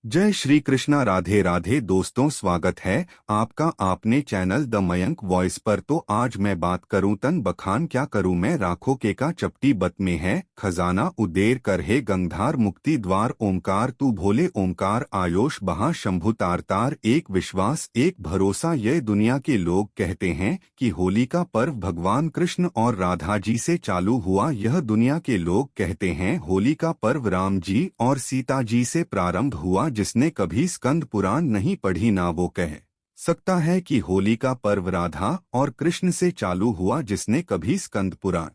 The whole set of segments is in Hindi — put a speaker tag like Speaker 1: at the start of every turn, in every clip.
Speaker 1: जय श्री कृष्णा। राधे राधे दोस्तों, स्वागत है आपका आपने चैनल द मयंक वॉइस पर। तो आज मैं बात करूं तन बखान क्या करूं मैं, राखो के का चपटी बत में है खजाना उदेर कर है गंगधार मुक्ति द्वार ओंकार तू भोले ओंकार आयोश बहा शंभु तार तार। एक विश्वास एक भरोसा, ये दुनिया के लोग कहते हैं कि होली का पर्व भगवान कृष्ण और राधा जी से चालू हुआ। यह दुनिया के लोग कहते हैं होली का पर्व राम जी और सीता जी से प्रारंभ हुआ। जिसने कभी स्कंद पुराण नहीं पढ़ी ना वो कह सकता है कि होली का पर्व राधा और कृष्ण से चालू हुआ। जिसने कभी स्कंद पुराण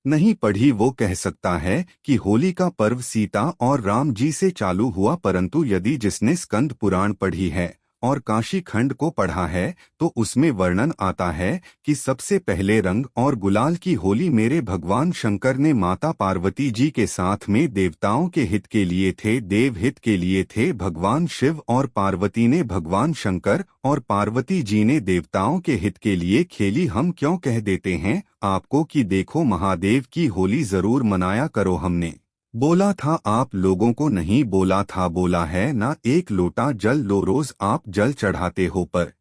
Speaker 1: नहीं पढ़ी वो कह सकता है कि होली का पर्व सीता और राम जी से चालू हुआ। परंतु यदि जिसने स्कंद पुराण पढ़ी है और काशी खंड को पढ़ा है तो उसमें वर्णन आता है कि सबसे पहले रंग और गुलाल की होली मेरे भगवान शंकर ने माता पार्वती जी के साथ में देवताओं के हित के लिए थे, देव हित के लिए थे। भगवान शिव और पार्वती ने भगवान शंकर और पार्वती जी ने देवताओं के हित के लिए खेली। हम क्यों कह देते हैं आपको कि देखो महादेव की होली जरूर मनाया करो। हमने बोला था आप लोगों को नहीं बोला था, बोला है ना। एक लोटा जल लो, रोज आप जल चढ़ाते हो, पर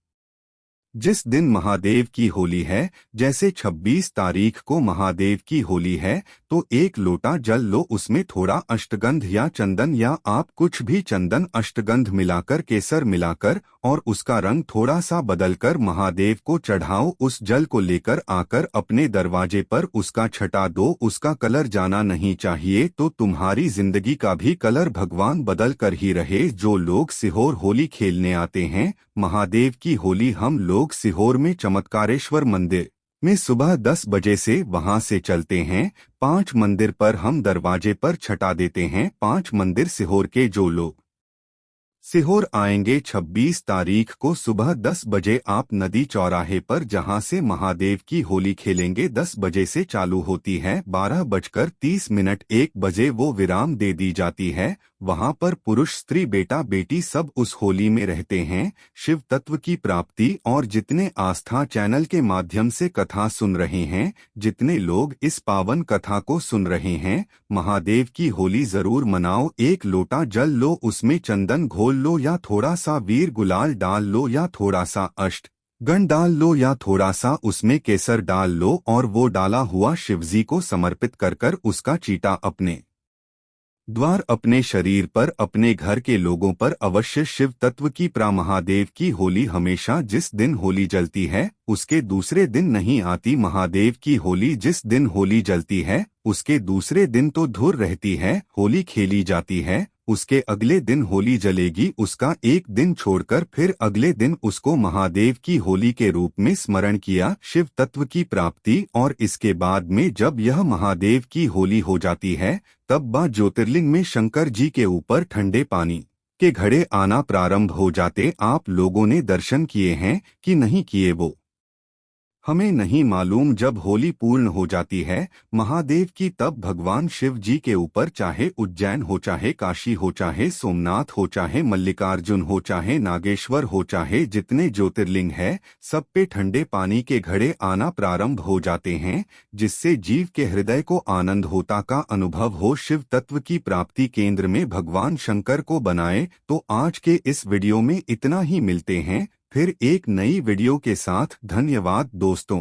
Speaker 1: जिस दिन महादेव की होली है, जैसे 26 तारीख को महादेव की होली है, तो एक लोटा जल लो, उसमें थोड़ा अष्टगंध या चंदन या आप कुछ भी चंदन अष्टगंध मिलाकर केसर मिलाकर और उसका रंग थोड़ा सा बदलकर महादेव को चढ़ाओ। उस जल को लेकर आकर अपने दरवाजे पर उसका छटा दो। उसका कलर जाना नहीं चाहिए, तो तुम्हारी जिंदगी का भी कलर भगवान बदल कर ही रहे। जो लोग सीहोर होली खेलने आते हैं, महादेव की होली हम लोग सीहोर में चमत्कारेश्वर मंदिर में सुबह 10 बजे से वहां से चलते हैं। 5 मंदिर पर हम दरवाजे पर छटा देते हैं। 5 मंदिर सीहोर के जो लोग सीहोर आएंगे 26 तारीख को सुबह 10 बजे आप नदी चौराहे पर जहां से महादेव की होली खेलेंगे, 10 बजे से चालू होती है, 12:30 1 बजे वो विराम दे दी जाती है। वहां पर पुरुष स्त्री बेटा बेटी सब उस होली में रहते हैं। शिव तत्व की प्राप्ति और जितने आस्था चैनल के माध्यम से कथा सुन रहे हैं, जितने लोग इस पावन कथा को सुन रहे हैं, महादेव की होली जरूर मनाओ। एक लोटा जल लो, उसमें चंदन घोल लो या थोड़ा सा वीर गुलाल डाल लो या थोड़ा सा अष्ट गण डाल लो या थोड़ा सा उसमें केसर डाल लो और वो डाला हुआ शिवजी को समर्पित कर उसका चीटा अपने द्वार, अपने शरीर पर, अपने घर के लोगों पर अवश्य शिव तत्व की महादेव की होली हमेशा जिस दिन होली जलती है उसके दूसरे दिन नहीं आती। महादेव की होली जिस दिन होली जलती है उसके दूसरे दिन तो धुर रहती है, होली खेली जाती है। उसके अगले दिन होली जलेगी, उसका एक दिन छोड़कर फिर अगले दिन उसको महादेव की होली के रूप में स्मरण किया, शिव तत्व की प्राप्ति। और इसके बाद में जब यह महादेव की होली हो जाती है तब 12 ज्योतिर्लिंग में शंकर जी के ऊपर ठंडे पानी के घड़े आना प्रारंभ हो जाते। आप लोगों ने दर्शन किए हैं कि नहीं किए वो हमें नहीं मालूम। जब होली पूर्ण हो जाती है महादेव की, तब भगवान शिव जी के ऊपर, चाहे उज्जैन हो, चाहे काशी हो, चाहे सोमनाथ हो, चाहे मल्लिकार्जुन हो, चाहे नागेश्वर हो, चाहे जितने ज्योतिर्लिंग है, सब पे ठंडे पानी के घड़े आना प्रारंभ हो जाते हैं, जिससे जीव के हृदय को आनंद होता का अनुभव हो। शिव तत्व की प्राप्ति केंद्र में भगवान शंकर को बनाए। तो आज के इस वीडियो में इतना ही, मिलते हैं फिर एक नई वीडियो के साथ। धन्यवाद दोस्तों।